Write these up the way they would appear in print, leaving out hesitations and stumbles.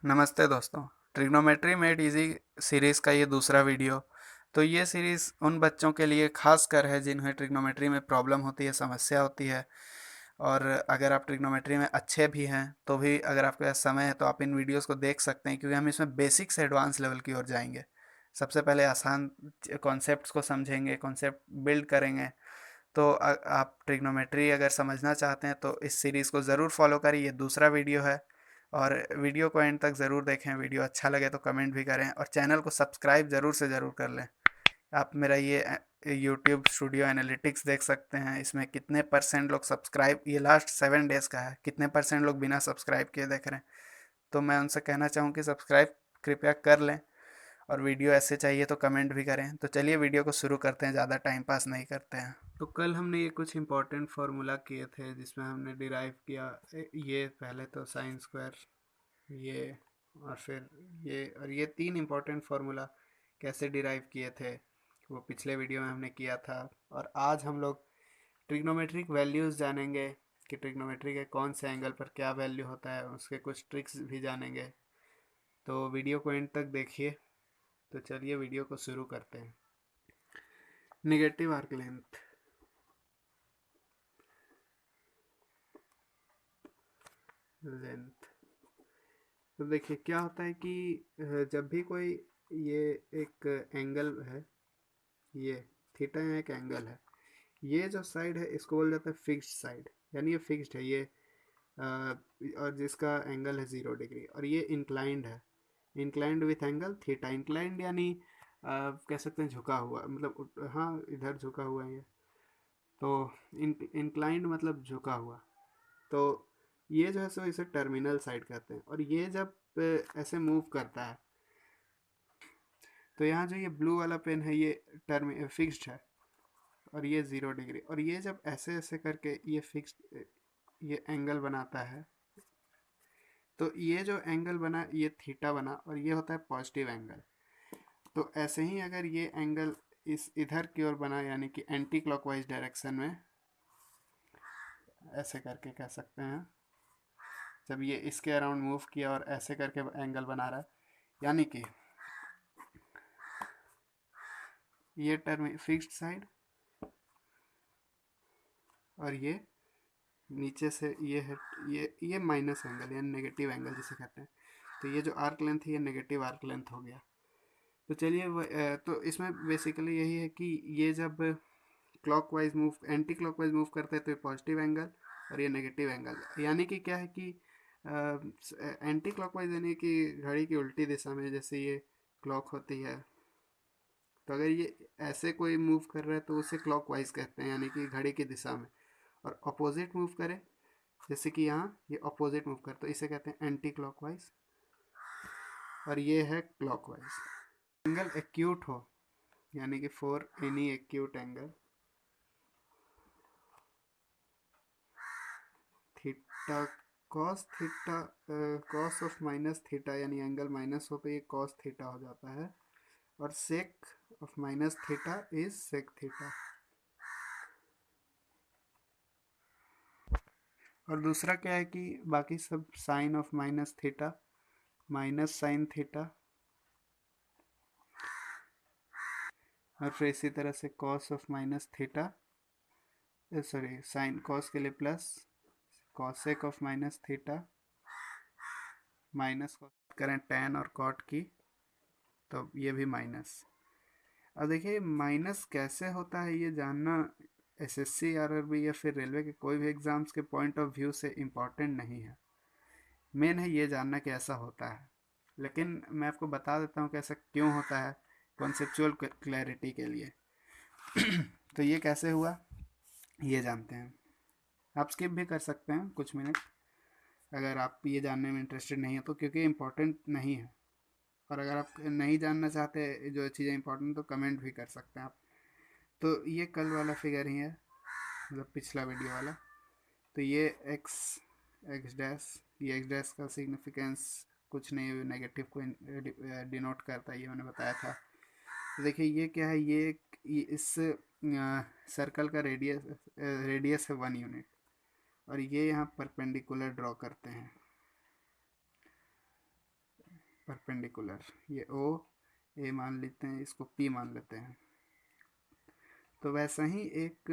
नमस्ते दोस्तों। Trigonometry made easy series का ये दूसरा वीडियो। तो ये सीरीज़ उन बच्चों के लिए खास कर है जिन्हें ट्रिग्नोमेट्री में प्रॉब्लम होती है, समस्या होती है। और अगर आप ट्रिग्नोमेट्री में अच्छे भी हैं तो भी अगर आपके पास समय है तो आप इन वीडियोस को देख सकते हैं, क्योंकि हम इसमें बेसिक से एडवांस लेवल की ओर जाएंगे। सबसे पहले आसान कॉन्सेप्ट्स को समझेंगे, कॉन्सेप्ट बिल्ड करेंगे। तो आप ट्रिग्नोमेट्री अगर समझना चाहते हैं तो इस सीरीज़ को ज़रूर फॉलो करिए। ये दूसरा वीडियो है और वीडियो को एंड तक ज़रूर देखें। वीडियो अच्छा लगे तो कमेंट भी करें और चैनल को सब्सक्राइब ज़रूर से ज़रूर कर लें। आप मेरा ये यूट्यूब स्टूडियो एनालिटिक्स देख सकते हैं। इसमें कितने परसेंट लोग सब्सक्राइब, ये लास्ट 7 डेज़ का है, कितने परसेंट लोग बिना सब्सक्राइब किए देख रहे हैं। तो मैं उनसे कहना चाहूँ कि सब्सक्राइब कृपया कर लें और वीडियो ऐसे चाहिए तो कमेंट भी करें। तो चलिए वीडियो को शुरू करते हैं, ज़्यादा टाइम पास नहीं करते हैं। तो कल हमने ये कुछ इंपॉर्टेंट फार्मूला किए थे जिसमें हमने डिराइव किया ये पहले तो साइन स्क्वायर, ये और फिर ये, और ये तीन इंपॉर्टेंट फार्मूला कैसे डिराइव किए थे वो पिछले वीडियो में हमने किया था। और आज हम लोग ट्रिग्नोमेट्रिक वैल्यूज़ जानेंगे कि ट्रिग्नोमेट्री के कौन से एंगल पर क्या वैल्यू होता है, उसके कुछ ट्रिक्स भी जानेंगे। तो वीडियो को एंड तक देखिए। तो चलिए वीडियो को शुरू करते हैं। नेगेटिव आर्क लेंथ तो देखिए क्या होता है कि जब भी कोई ये एक एंगल है, ये थीटा यहाँ एक एंगल है, ये जो साइड है इसको बोल जाता है फिक्स्ड साइड, यानी ये फिक्स्ड है ये। और जिसका एंगल है 0 डिग्री, और ये इंक्लाइंड है, inclined with angle theta. Inclined यानी कह सकते हैं झुका हुआ, मतलब हाँ इधर झुका हुआ है ये। तो इंक्लाइंड मतलब झुका हुआ। तो ये जो है सो इसे टर्मिनल साइड कहते हैं। और ये जब ऐसे मूव करता है तो यहाँ जो ये ब्लू वाला पेन है ये टर्म फिक्स्ड है और ये 0 डिग्री। और ये जब ऐसे ऐसे करके ये फिक्स्ड ये एंगल बनाता है, तो ये जो एंगल बना ये थीटा बना और ये होता है पॉजिटिव एंगल। तो ऐसे ही अगर ये एंगल इस इधर की ओर बना, यानी कि एंटी क्लॉकवाइज डायरेक्शन में, ऐसे करके कह सकते हैं, जब ये इसके अराउंड मूव किया और ऐसे करके एंगल बना रहा है, यानी कि ये टर्म फिक्स्ड साइड और ये नीचे से ये है, ये माइनस एंगल यानी नेगेटिव एंगल जिसे कहते हैं। तो ये जो आर्क लेंथ है ये नेगेटिव आर्क लेंथ हो गया। तो चलिए तो इसमें बेसिकली यही है कि ये जब clockwise move, anti clockwise move करता है तो ये पॉजिटिव एंगल और ये नेगेटिव एंगल। यानी कि क्या है कि एंटी क्लॉकवाइज यानी कि घड़ी की उल्टी दिशा में, जैसे ये क्लॉक होती है, तो अगर ये ऐसे कोई मूव कर रहा है तो उसे क्लॉकवाइज कहते हैं, यानी कि घड़ी की दिशा में। और अपोजिट मूव करे, जैसे कि यहाँ ये अपोजिट मूव करता है, इसे कहते हैं एंटी क्लॉकवाइज। और ये है क्लॉकवाइज। एंगल एक्यूट हो, यानी कि for any acute angle theta cos theta, cos of minus theta, यानी एंगल माइनस हो तो ये कॉस थीटा हो जाता है। और sec of minus theta is sec theta. और दूसरा क्या है कि बाकी सब sine of minus theta minus sine theta, और फिर इसी तरह से cos of minus theta, sorry sine cos के लिए plus, cosec of minus theta minus करें टैन और कॉट की, तो ये भी माइनस। अब देखिए माइनस कैसे होता है ये जानना एसएससी आरआरबी या फिर रेलवे के कोई भी एग्ज़ाम्स के पॉइंट ऑफ व्यू से इम्पॉर्टेंट नहीं है। मेन है ये जानना कि ऐसा होता है। लेकिन मैं आपको बता देता हूँ कि ऐसा क्यों होता है, कॉन्सेप्चुअल क्लैरिटी के लिए। तो ये कैसे हुआ ये जानते हैं। आप स्किप भी कर सकते हैं कुछ मिनट अगर आप ये जानने में इंटरेस्टेड नहीं है तो, क्योंकि इम्पोर्टेंट नहीं है। और अगर आप नहीं जानना चाहते जो चीज़ें इंपॉर्टेंट तो कमेंट भी कर सकते हैं आप। तो ये कल वाला फिगर ही है, मतलब पिछला वीडियो वाला। तो ये एक्स एक्स डैश, ये एक्स डैश का सिग्निफिकेंस कुछ नहीं, नेगेटिव को डिनोट करता है, ये मैंने बताया था। तो देखिए ये क्या है, ये इस सर्कल का रेडियस है 1 यूनिट, और ये यहाँ परपेंडिकुलर ड्रॉ करते हैं। परपेंडिकुलर, ये ओ ए मान लेते हैं, इसको पी मान लेते हैं। तो वैसा ही एक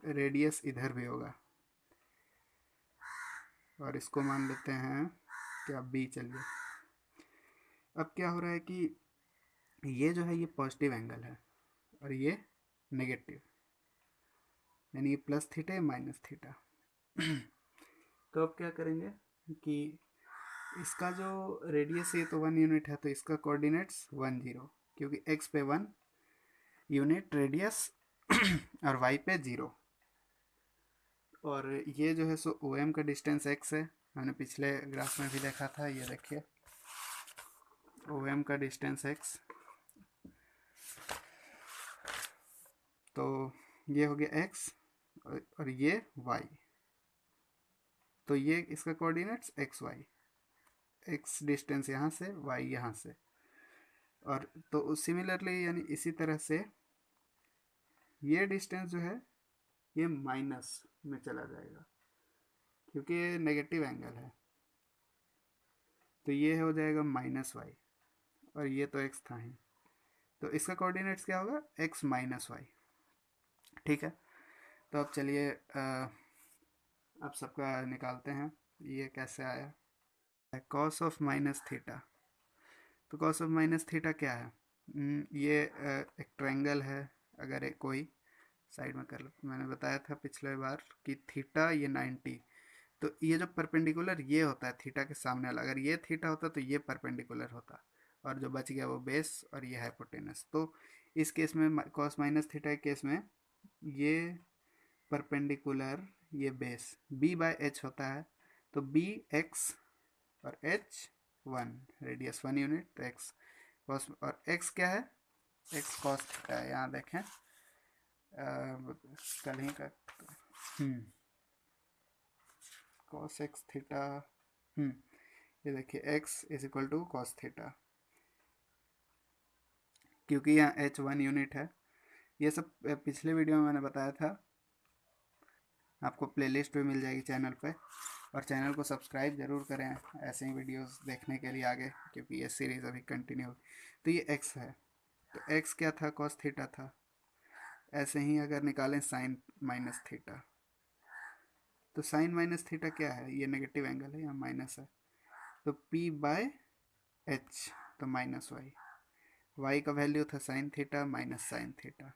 रेडियस इधर भी होगा, और इसको मान लेते हैं क्या, बी। चलिए, अब क्या हो रहा है कि ये जो है ये पॉजिटिव एंगल है और ये नेगेटिव, यानी ये प्लस थीटा या माइनस थीटा। तो अब क्या करेंगे कि इसका जो रेडियस है तो 1 यूनिट है, तो इसका कोऑर्डिनेट्स 1 0, क्योंकि x पे 1 यूनिट रेडियस और y पे 0। और ये जो है सो ओ एम का डिस्टेंस x है, हमने पिछले ग्राफ में भी देखा था, ये देखिए ओ एम का डिस्टेंस x। तो ये हो गया x और ये y, तो ये इसका coordinates X Y, X distance यहाँ से, वाई यहाँ से। और तो सिमिलरली यानी इसी तरह से ये डिस्टेंस जो है ये माइनस में चला जाएगा, क्योंकि ये नेगेटिव एंगल है, तो ये हो जाएगा माइनस वाई, और ये तो एक्स था ही, तो इसका कोऑर्डिनेट्स क्या होगा, एक्स माइनस वाई। ठीक है, तो अब चलिए अब सबका निकालते हैं, ये कैसे आया, कॉस ऑफ माइनस थीटा। तो कॉस ऑफ माइनस थीटा क्या है, ये एक ट्रायंगल है, अगर एक कोई साइड में कर लो, मैंने बताया था पिछले बार कि थीटा ये 90, तो ये जो परपेंडिकुलर ये होता है थीटा के सामने वाला, अगर ये थीटा होता तो ये परपेंडिकुलर होता, और जो बच गया वो बेस और ये हाइपोटेनस। तो इस केस में कॉस माइनस थीटा के केस में ये परपेंडिकुलर, ये बेस b बाय एच होता है, तो b x और h 1, रेडियस 1 यूनिट, तो x कॉस, और x क्या है, x कॉस थीटा है, यहाँ देखें कल ही का कॉस एक्स थीटा, ये देखिए x is equal to cos theta, क्योंकि यहाँ h 1 यूनिट है। ये सब पिछले वीडियो में मैंने बताया था, आपको प्लेलिस्ट भी मिल जाएगी चैनल पे, और चैनल को सब्सक्राइब ज़रूर करें ऐसे ही वीडियोस देखने के लिए आगे, क्योंकि ये सीरीज़ अभी कंटिन्यू होगी। तो ये x है, तो x क्या था, कॉस थीटा था। ऐसे ही अगर निकालें साइन माइनस थीटा, तो साइन माइनस थीटा क्या है, ये नेगेटिव एंगल है, यहाँ माइनस है, तो p बाय एच, तो माइनस वाई, वाई का वैल्यू था sine theta minus sine theta,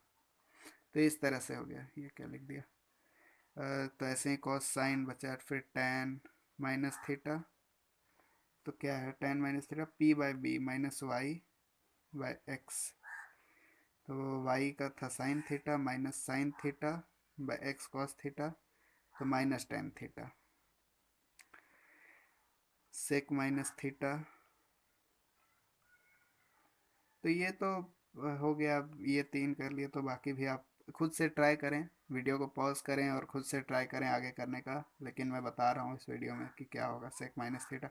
तो इस तरह से हो गया, ये क्या लिख दिया। तो ऐसे ही कॉस साइन बचा, फिर टेन माइनस थीटा, तो क्या है tan minus theta, p by B minus Y by X, तो y का था sine theta minus sine theta by X cos theta, तो minus tan theta, sec minus theta. तो ये तो हो गया, ये 3 कर लिए, तो बाकी भी आप खुद से ट्राई करें, वीडियो को पॉज करें और खुद से ट्राई करें आगे करने का, लेकिन मैं बता रहा हूँ इस वीडियो में कि क्या होगा। Sec minus theta,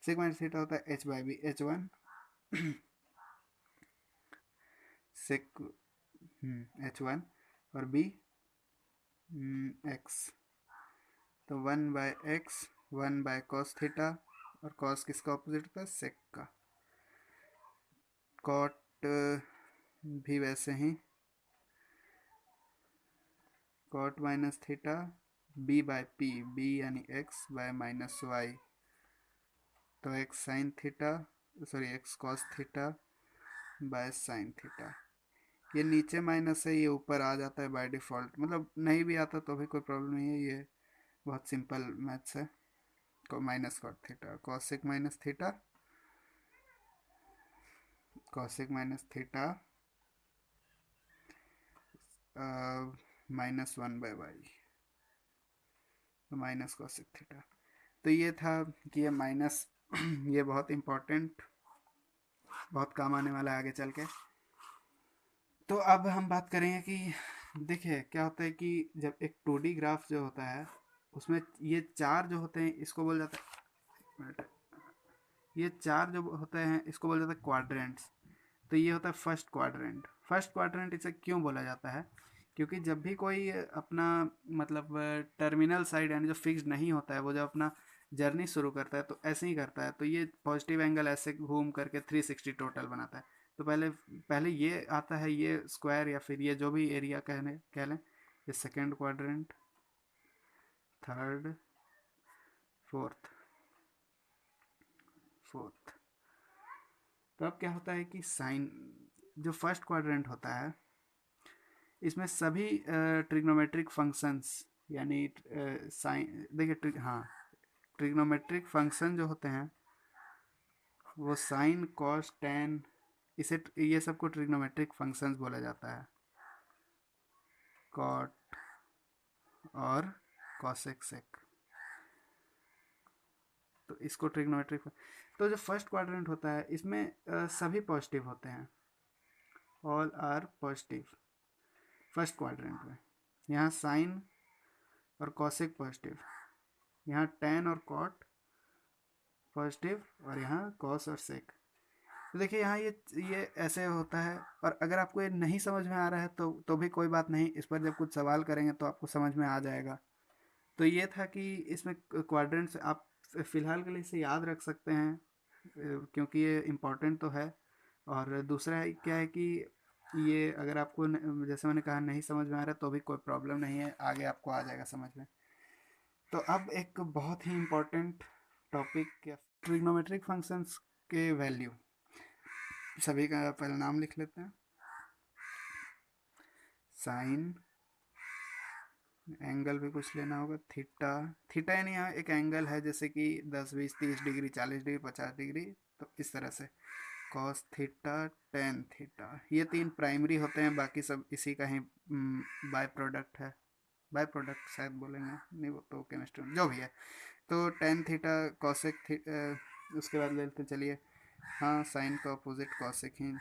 sec minus theta होता है H by B, H one sec H one, और बी एक्स, तो 1/x 1/cos थीटा, और cos किसका ऑपोजिट होता है, सेक का। कॉट भी वैसे ही, cot minus theta b by P, b यानी x बाय माइनस वाई, तो x sine theta, sorry x cos theta by sine theta. ये नीचे माइनस है, ये ऊपर आ जाता है बाय डिफ़ॉल्ट, मतलब नहीं भी आता तो भी कोई प्रॉब्लम नहीं है, ये बहुत सिंपल मैथ्स है। Minus cot theta, cosec minus theta, cosec minus theta minus 1/y, तो माइनस कॉसिक थीटा। तो ये था कि ये माइनस ये बहुत इम्पोर्टेंट, बहुत काम आने वाला है आगे चल के। तो अब हम बात करेंगे कि देखिए क्या होता है कि जब एक 2D ग्राफ जो होता है उसमें ये चार जो होते हैं इसको बोल जाता है, ये चार जो होते हैं इसको बोल जाता है क्वाड्रेंट्स। तो ये होता है फर्स्ट क्वाड्रेंट। फर्स्ट क्वाड्रेंट इसे क्यों बोला जाता है, क्योंकि जब भी कोई अपना मतलब टर्मिनल साइड यानी जो फिक्स्ड नहीं होता है, वो जब अपना जर्नी शुरू करता है तो ऐसे ही करता है। तो ये पॉजिटिव एंगल ऐसे घूम करके 360 टोटल बनाता है। तो पहले पहले ये आता है, ये स्क्वायर या फिर ये जो भी एरिया कहने कह लें, ये second quadrant, third, fourth, fourth. तो अब क्या होता है कि साइन, जो फर्स्ट क्वाड्रेंट होता है इसमें सभी ट्रिग्नोमेट्रिक फंक्शंस, यानी साइन देखिए हाँ, ट्रिग्नोमेट्रिक फंक्शन जो होते हैं वो साइन कॉस टेन, इसे ये सबको ट्रिग्नोमेट्रिक फंक्शंस बोला जाता है। कॉट और कॉसेक सेक, तो इसको ट्रिग्नोमेट्रिक। तो जो फर्स्ट क्वाड्रेंट होता है इसमें सभी पॉजिटिव होते हैं, all are positive first quadrant में। यहाँ साइन और कॉसेक पॉजिटिव, यहाँ टेन और कॉट पॉजिटिव, और यहाँ कॉस और सेक। तो देखिए यहाँ ये ऐसे होता है। और अगर आपको ये नहीं समझ में आ रहा है तो भी कोई बात नहीं, इस पर जब कुछ सवाल करेंगे तो आपको समझ में आ जाएगा। तो ये था कि इसमें क्वाड्रेंट्स आप फिलहाल के लिए इसे याद रख सकते हैं, क्योंकि ये इम्पोर्टेंट तो है। और दूसरा है क्या है कि ये अगर आपको जैसे मैंने कहा नहीं समझ में आ रहा है तो भी कोई प्रॉब्लम नहीं है, आगे आपको आ जाएगा समझ में। तो अब एक बहुत ही इम्पोर्टेंट टॉपिक, ट्रिग्नोमेट्रिक फंक्शंस के वैल्यू। सभी का पहले नाम लिख लेते हैं। साइन, एंगल भी कुछ लेना होगा, थीटा। थीटा यानी यहाँ एक एंगल है, जैसे कि 10 20 30 डिग्री 40 डिग्री 50 डिग्री, तो इस तरह से। कॉस थीटा, टेन थीटा, ये तीन प्राइमरी होते हैं, बाकी सब इसी का ही बाय प्रोडक्ट है। बाय प्रोडक्ट शायद बोलेंगे, नहीं वो तो केमिस्ट्री जो भी है। तो टेन थीटा, कॉसेक उसके बाद ले लेते चलिए। हाँ, साइन का अपोजिट कॉसेक ही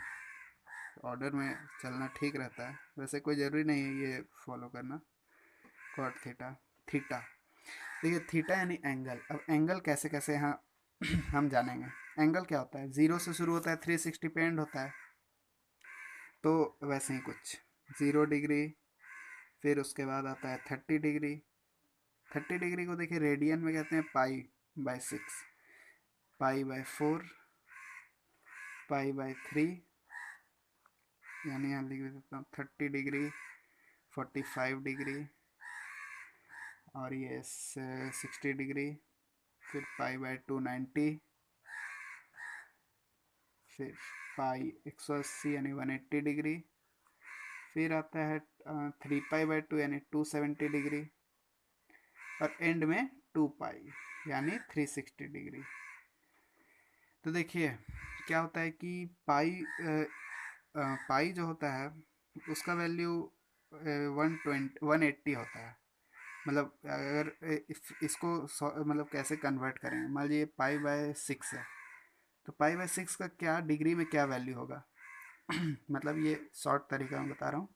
ऑर्डर में चलना ठीक रहता है, वैसे कोई ज़रूरी नहीं है ये फॉलो करना। कॉट थीटा, थीटा देखिए, थीटा यानी एंगल। अब एंगल कैसे कैसे यहाँ हम जानेंगे। एंगल क्या होता है, जीरो से शुरू होता है, 360 पे एंड होता है। तो वैसे ही कुछ 0 डिग्री, फिर उसके बाद आता है 30 डिग्री। 30 डिग्री को देखिए रेडियन में कहते हैं पाई/6, पाई/4, पाई/3, यानी यहाँ लिख देता हूँ 30 डिग्री, 45 डिग्री, और ये 60 डिग्री, फिर पाई/2 90, फिर पाई 180 यानी 180 डिग्री, फिर आता है 3 पाई/2 यानी 270 डिग्री, और एंड में 2 पाई यानी 360 डिग्री। तो देखिए क्या होता है कि पाई जो होता है उसका वैल्यू 180 होता है। मतलब अगर इसको मतलब कैसे कन्वर्ट करेंगे, मान लीजिए पाई/6 है, तो पाई/6 का क्या डिग्री में क्या वैल्यू होगा। मतलब ये शॉर्ट तरीका मैं बता रहा हूँ।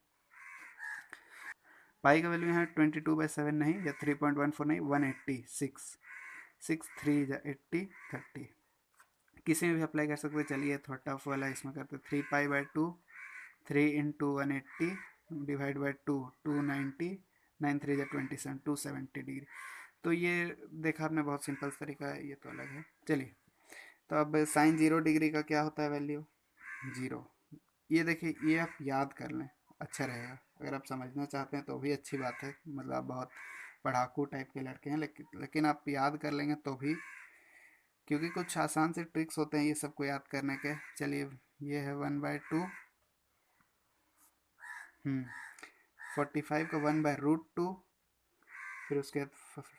पाई का वैल्यू यहाँ 22/7 नहीं, या 3.14 नहीं, 180, 6 3 80 30, किसी में भी अप्लाई कर सकते हैं। चलिए थोड़ा टफ वाला इसमें करते हैं। 3 पाई/2, 3 × 180 डिवाइड/2, 290, 9 3 27, 270 डिग्री। तो ये देखा आपने, बहुत सिंपल तरीका है, ये तो अलग है। चलिए, तो अब साइन 0 डिग्री का क्या होता है वैल्यू, 0। ये देखिए, ये आप याद कर लें, अच्छा रहेगा। अगर आप समझना चाहते हैं तो भी अच्छी बात है, मतलब आप बहुत पढ़ाकू टाइप के लड़के हैं, लेकिन आप याद कर लेंगे तो भी, क्योंकि कुछ आसान से ट्रिक्स होते हैं ये सबको याद करने के। चलिए, ये है 1/2, 45 का 1/√2, फिर उसके बाद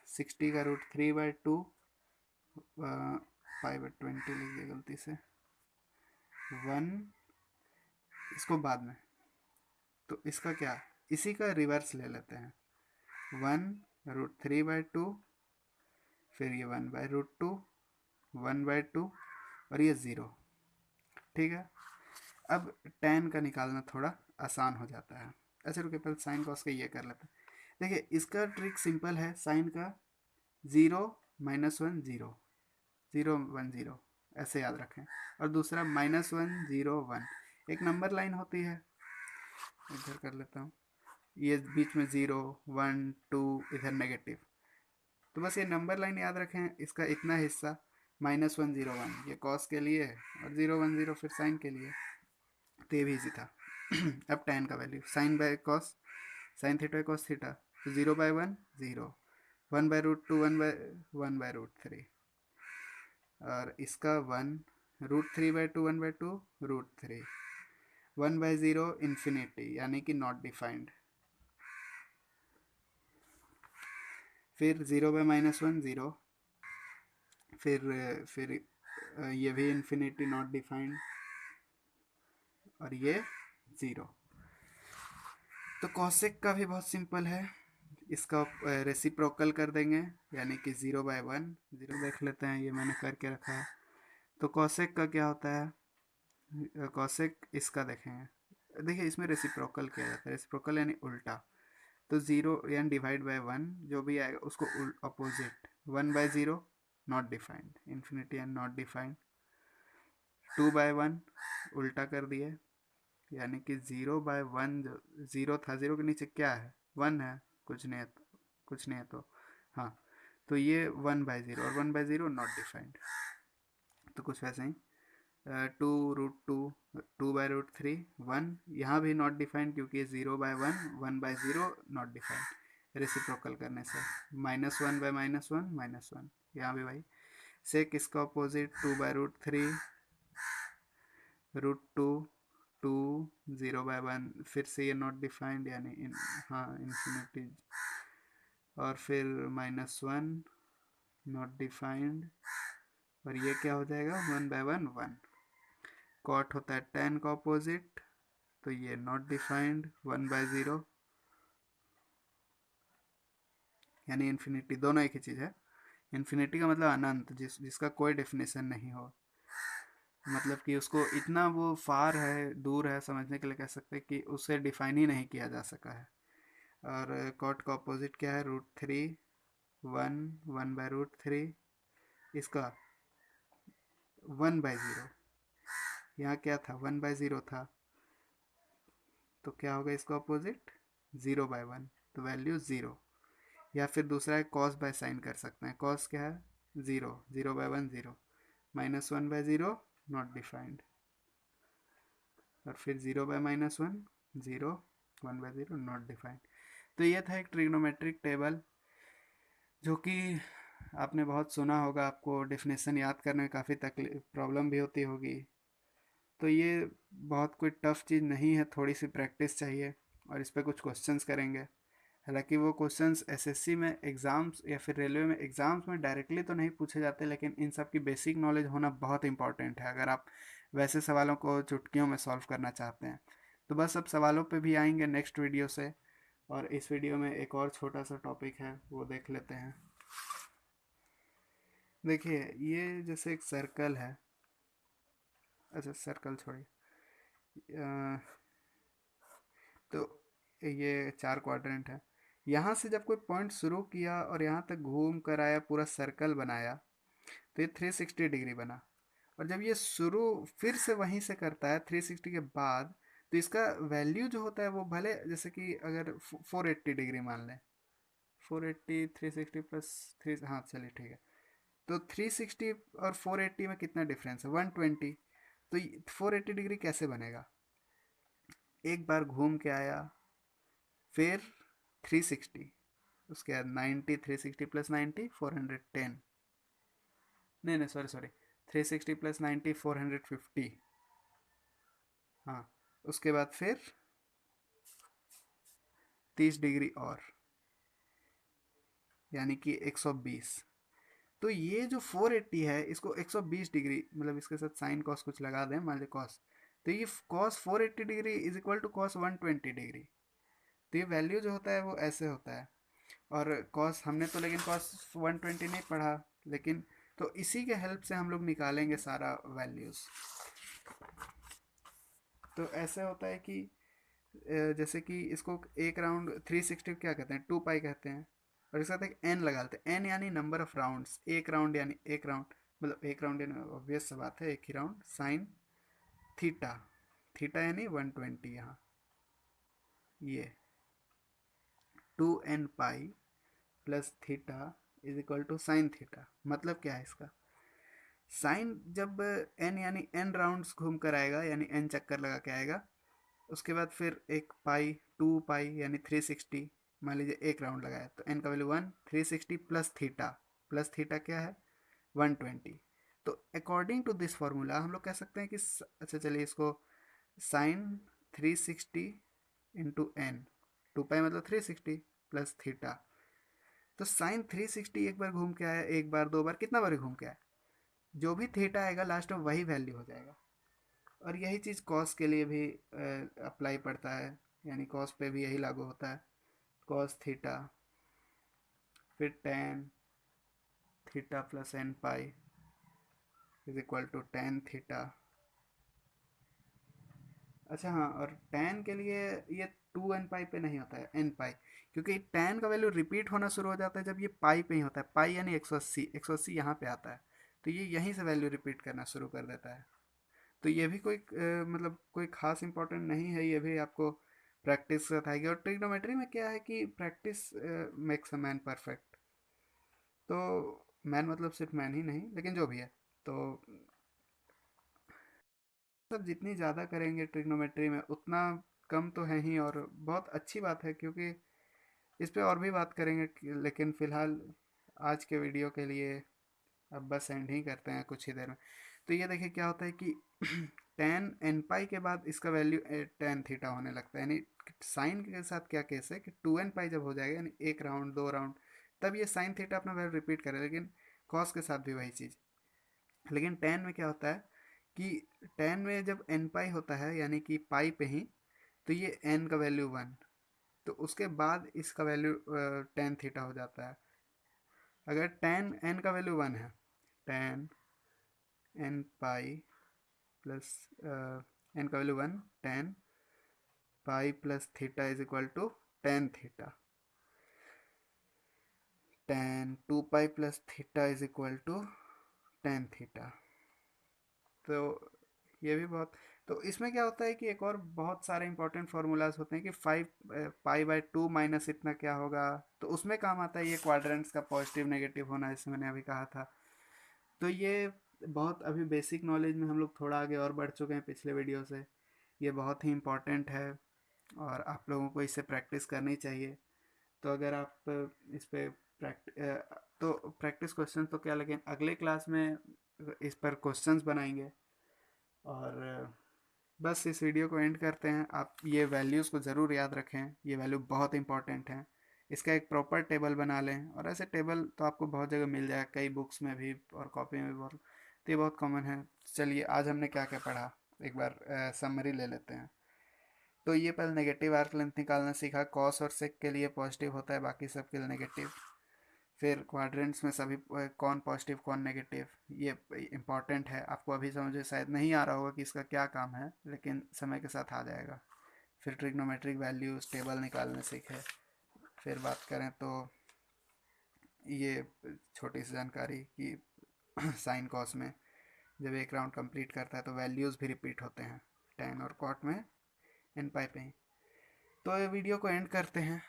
60 का √3/2, पाई/20 लिख दिया गलती से, 1, इसको बाद में। तो इसका क्या, इसी का रिवर्स ले लेते हैं, 1√3/2, फिर ये 1/√2, 1/2, और ये 0। ठीक है, अब tan का निकालना थोड़ा आसान हो जाता है। अच्छा रुके, पहले साइन कॉस का ये कर लेते हैं। देखिए इसका ट्रिक सिंपल है, साइन का 0 -1 0, 0 1 0 ऐसे याद रखें, और दूसरा -1 0 1, एक नंबर लाइन होती है, इधर कर लेता हूँ, ये बीच में 0 1 2, इधर नेगेटिव, तो बस ये नंबर लाइन याद रखें, इसका इतना हिस्सा -101 ये कॉस के लिए और 010 फिर साइन के लिए। तो ये भी इजी था। अब tan का value sine by cos, sine theta cos theta, तो 0/1 0, 1/√2 1/√3, और इसका 1, √3/2 1/2 √3, 1/0 इन्फिनिटी यानी कि नॉट डिफाइंड, फिर 0/-1 0, फिर ये भी इन्फिनिटी नॉट डिफाइंड, और ये 0। तो कॉसेक का भी बहुत सिंपल है, इसका रेसिप्रोकल कर देंगे यानी कि 0/1 0 देख लेते हैं, ये मैंने करके रखा है। तो कॉसेक का क्या होता है, कॉसेक इसका देखेंगे, देखिए इसमें रेसिप्रोकल किया जाता है, रेसिप्रोकल यानी उल्टा। तो 0 यानी डिवाइड बाय 1 जो भी आएगा उसको opposite, 1/0 not defined, infinity and not defined, 2/1 उल्टा कर दिए यानी कि 0/1, जो 0 था 0 के नीचे क्या है 1 है, कुछ नहीं है, कुछ नहीं है तो हाँ, तो ये 1/0 और 1/0 नॉट डिफाइंड। तो कुछ वैसे ही 2√2 2/√3 1, यहाँ भी नॉट डिफाइंड क्योंकि 0/1 1/0 नॉट डिफाइंड, रेसिप्रोकल करने से -1/-1 -1, यहाँ भी भाई सेक इसका अपोजिट 2/√3 √2 2 0/1, फिर से ये नॉट डिफाइंड यानी हाँ इन्फिनिटी, और फिर -1 नॉट डिफाइंड, और ये क्या हो जाएगा 1/1 1, कॉट होता है tan का अपोजिट, तो ये नॉट डिफाइंड 1/0 यानी इन्फिनिटी, दोनों एक ही चीज़ है। इन्फिनिटी का मतलब अनंत, जिसका कोई डेफिनेशन नहीं हो, मतलब कि उसको इतना वो फार है, दूर है समझने के लिए कह सकते हैं कि उसे डिफाइन ही नहीं किया जा सका है। और कॉट का अपोजिट क्या है √3 1 1/√3, इसका 1/0, यहाँ क्या था 1/0 था, तो क्या होगा इसका अपोजिट 0/1, तो वैल्यू 0। या फिर दूसरा है कॉस बाय साइन कर सकते हैं, कॉस क्या है 0, 0/1 0, -1/0 नॉट डिफाइंड, और फिर 0/-1 0, 1/0 नॉट डिफाइंड। तो ये था एक ट्रिग्नोमेट्रिक टेबल जो कि आपने बहुत सुना होगा, आपको डेफिनेशन याद करने में काफ़ी तकलीफ प्रॉब्लम भी होती होगी। तो ये बहुत कोई टफ चीज़ नहीं है, थोड़ी सी प्रैक्टिस चाहिए, और इस पर कुछ क्वेश्चंस करेंगे। हालांकि वो क्वेश्चंस एसएससी में एग्ज़ाम्स या फिर रेलवे में एग्ज़ाम्स में डायरेक्टली तो नहीं पूछे जाते, लेकिन इन सब की बेसिक नॉलेज होना बहुत इंपॉर्टेंट है अगर आप वैसे सवालों को चुटकियों में सॉल्व करना चाहते हैं। तो बस अब सवालों पे भी आएंगे नेक्स्ट वीडियो से, और इस वीडियो में एक और छोटा सा टॉपिक है वो देख लेते हैं। देखिए ये जैसे एक सर्कल है, अच्छा सर्कल छोड़िए, तो ये 4 क्वाड्रेंट है, यहाँ से जब कोई पॉइंट शुरू किया और यहाँ तक घूम कर आया, पूरा सर्कल बनाया, तो ये 360 डिग्री बना। और जब ये शुरू फिर से वहीं से करता है 360 के बाद, तो इसका वैल्यू जो होता है वो भले जैसे कि अगर 480 डिग्री मान लें, 480 360 प्लस 3, हाँ चलिए ठीक है, तो 360 और 480 में कितना डिफरेंस है 120, तो 480 डिग्री कैसे बनेगा, एक बार घूम के आया, फिर 360, उसके बाद 90, 360 प्लस 90 410, नहीं नहीं सॉरी सॉरी, 360 प्लस 90 450, हाँ उसके बाद फिर 30 डिग्री और यानी कि 120। तो ये जो 480 है इसको 120 डिग्री, मतलब इसके साथ साइन कॉस कुछ लगा दें, मान लीजिए कॉस, तो ये cos 480 degree is equal to cos 120 degree. तो ये वैल्यू जो होता है वो ऐसे होता है। और कॉस हमने तो लेकिन कॉस 120 नहीं पढ़ा, लेकिन तो इसी के हेल्प से हम लोग निकालेंगे सारा वैल्यूज़। तो ऐसे होता है कि जैसे कि इसको एक राउंड 360 क्या कहते हैं 2 पाई कहते हैं, और इसके साथ एक एन लगा देते हैं, एन यानी नंबर ऑफ राउंड्स, एक राउंड यानी एक राउंड, मतलब एक राउंड यानी ऑब्वियस सा बात है एक ही राउंड, साइन थीटा, थीटा यानी 120, यहाँ ये 2n pi plus theta is equal to sine theta. मतलब क्या है इसका, साइन जब n यानी n राउंड्स घूम कर आएगा, यानी n चक्कर लगा के आएगा, उसके बाद फिर एक पाई 2 पाई यानी 360, मान लीजिए एक राउंड लगाया तो n का वैल्यू 1, 360 प्लस थीटा क्या है 120। तो अकॉर्डिंग टू दिस फॉर्मूला हम लोग कह सकते हैं कि अच्छा चलिए इसको साइन 360 इंटू एन, 2 पाई मतलब 360 प्लस थीटा। तो साइन 360 एक बार घूम के आया, एक बार, दो बार, कितना बार घूम के आया, जो भी थीटा आएगा लास्ट में वही वैल्यू हो जाएगा। और यही चीज़ कॉस के लिए भी अप्लाई पड़ता है, यानी कॉस पे भी यही लागू होता है, कॉस थीटा फिर tan theta plus N pi is equal to tan theta. अच्छा हाँ, और टेन के लिए ये 2n पाई पे नहीं होता है, एन पाई, क्योंकि टेन का वैल्यू रिपीट होना शुरू हो जाता है जब ये पाई पे ही होता है, पाई यानी 180, 180 यहाँ पे आता है, तो ये यहीं से वैल्यू रिपीट करना शुरू कर देता है। तो ये भी कोई मतलब कोई खास इंपॉर्टेंट नहीं है, ये भी आपको प्रैक्टिस सिखाएगी। और ट्रिग्नोमेट्री में क्या है कि practice makes a man perfect. तो मैन मतलब सिर्फ मैन ही नहीं, लेकिन जो भी है, तो सब जितनी ज़्यादा करेंगे ट्रिग्नोमेट्री में उतना कम तो है ही, और बहुत अच्छी बात है, क्योंकि इस पे और भी बात करेंगे लेकिन फ़िलहाल आज के वीडियो के लिए अब बस एंड ही करते हैं कुछ ही देर में। तो ये देखिए क्या होता है कि टेन एन पाई के बाद इसका वैल्यू टेन थीटा होने लगता है, यानी साइन के साथ क्या केस है कि 2n पाई जब हो जाएगा, यानी एक राउंड, दो राउंड, तब ये साइन थीटा अपना वैल्यू रिपीट करे, लेकिन कॉस के साथ भी वही चीज़। लेकिन टेन में क्या होता है कि टेन में जब एन पाई होता है यानी कि पाई पे ही, तो ये एन का वैल्यू 1, तो उसके बाद इसका वैल्यू टेन थीटा हो जाता है। अगर टेन एन का वैल्यू 1 है, tan N pi plus N का value 1, tan pi plus theta is equal to tan theta, tan 2 pi plus theta is equal to tan theta. तो ये भी बहुत, तो इसमें क्या होता है कि एक और बहुत सारे इंपॉर्टेंट फार्मूलाज होते हैं कि 5 पाई/2 माइनस इतना क्या होगा, तो उसमें काम आता है ये क्वाड्रेंट्स का पॉजिटिव नेगेटिव होना, जैसे मैंने अभी कहा था। तो ये बहुत अभी बेसिक नॉलेज में हम लोग थोड़ा आगे और बढ़ चुके हैं पिछले वीडियो से, ये बहुत ही इम्पॉर्टेंट है और आप लोगों को इससे प्रैक्टिस करनी चाहिए। तो अगर आप इस पे तो प्रैक्टिस क्वेश्चन तो क्या, लेकिन अगले क्लास में इस पर क्वेश्चंस बनाएंगे। और बस इस वीडियो को एंड करते हैं। आप ये वैल्यूज़ को ज़रूर याद रखें, ये वैल्यू बहुत इंपॉर्टेंट है, इसका एक प्रॉपर टेबल बना लें। और ऐसे टेबल तो आपको बहुत जगह मिल जाएगा, कई बुक्स में भी और कॉपी में भी बहुत, तो ये बहुत कॉमन है। चलिए आज हमने क्या क्या पढ़ा, एक बार समरी ले लेते हैं। तो ये पहले नेगेटिव आर्क लेंथ निकालना सीखा, कॉस और सेक के लिए पॉजिटिव होता है, बाकी सब के लिए नेगेटिव। फिर क्वाड्रेंट्स में सभी कौन पॉजिटिव कौन नेगेटिव, ये इंपॉर्टेंट है, आपको अभी समझे शायद नहीं आ रहा होगा कि इसका क्या काम है, लेकिन समय के साथ आ जाएगा। फिर ट्रिग्नोमेट्रिक वैल्यूज टेबल निकालने सीखे। फिर बात करें तो ये छोटी सी जानकारी कि साइन कॉस में जब एक राउंड कंप्लीट करता है तो वैल्यूज़ भी रिपीट होते हैं, टेन और कॉट में एन पाई पे ही। तो ये वीडियो को एंड करते हैं,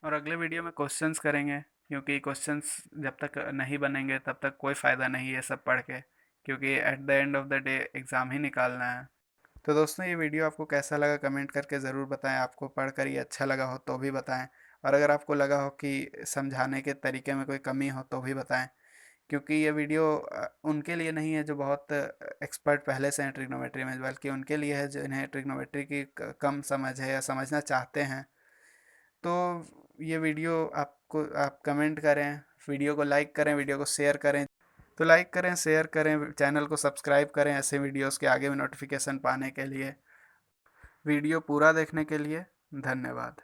और अगले वीडियो में क्वेश्चंस करेंगे, क्योंकि क्वेश्चंस जब तक नहीं बनेंगे तब तक कोई फ़ायदा नहीं है सब पढ़ के, क्योंकि at the end of the day exam ही निकालना है। तो दोस्तों ये वीडियो आपको कैसा लगा कमेंट करके ज़रूर बताएं, आपको पढ़कर ये अच्छा लगा हो तो भी बताएं, और अगर आपको लगा हो कि समझाने के तरीके में कोई कमी हो तो भी बताएं, क्योंकि ये वीडियो उनके लिए नहीं है जो बहुत एक्सपर्ट पहले से हैं ट्रिग्नोमेट्री में, बल्कि उनके लिए है जिन्हें ट्रिग्नोमेट्री की कम समझ है या समझना चाहते हैं। तो ये वीडियो आपको, आप कमेंट करें, वीडियो को लाइक करें, वीडियो को शेयर करें। तो लाइक करें, शेयर करें, चैनल को सब्सक्राइब करें ऐसे वीडियोस के आगे भी नोटिफिकेशन पाने के लिए। वीडियो पूरा देखने के लिए धन्यवाद।